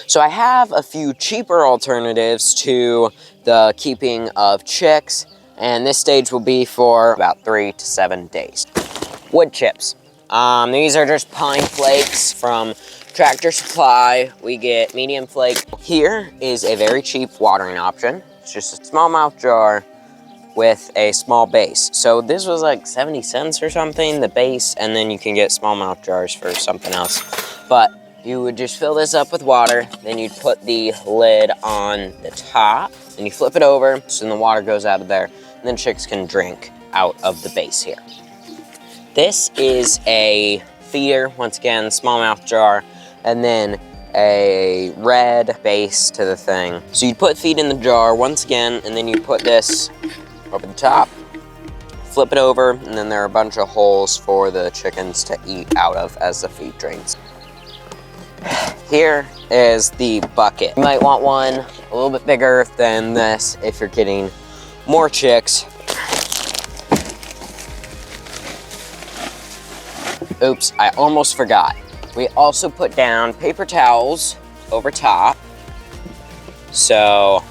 So I have a few cheaper alternatives to the keeping of chicks, and this stage will be for about 3 to 7 days. Wood chips. These are just pine flakes from Tractor Supply. We get medium flake. Here is a very cheap watering option. It's just a smallmouth jar with a small base. So this was like 70 cents or something, the base, and then you can get smallmouth jars for something else. But you would just fill this up with water, then you'd put the lid on the top, and you flip it over, so then the water goes out of there, and then chicks can drink out of the base here. This is a feeder, once again, smallmouth jar, and then a red base to the thing. So you'd put feed in the jar once again, and then you put this over the top, flip it over, and then there are a bunch of holes for the chickens to eat out of as the feed drains. Here is the bucket. You might want one a little bit bigger than this if you're getting more chicks. Oops, I almost forgot. We also put down paper towels over top, so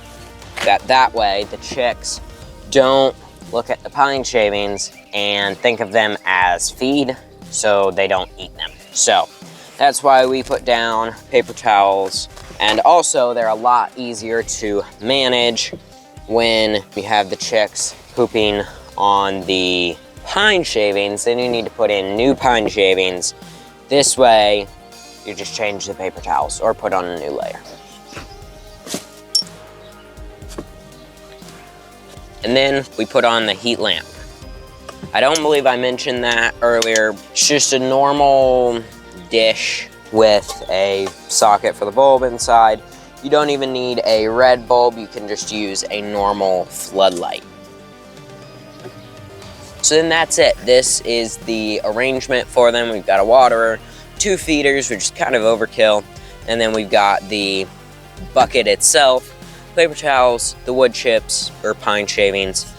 that way the chicks don't look at the pine shavings and think of them as feed, so they don't eat them. So that's why we put down paper towels, and also they're a lot easier to manage when you have the chicks pooping on the pine shavings. Then you need to put in new pine shavings. This way you just change the paper towels or put on a new layer. And then we put on the heat lamp. I don't believe I mentioned that earlier. It's just a normal dish with a socket for the bulb inside. You don't even need a red bulb, you can just use a normal floodlight. So then that's it. This is the arrangement for them. We've got a waterer, 2 feeders, which is kind of overkill, and then we've got the bucket itself, paper towels, the wood chips or pine shavings,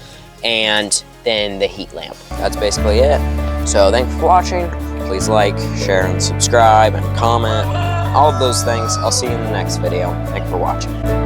and then the heat lamp. That's basically it. So thanks for watching. Please like, share, and subscribe, and comment. All of those things. I'll see you in the next video. Thanks for watching.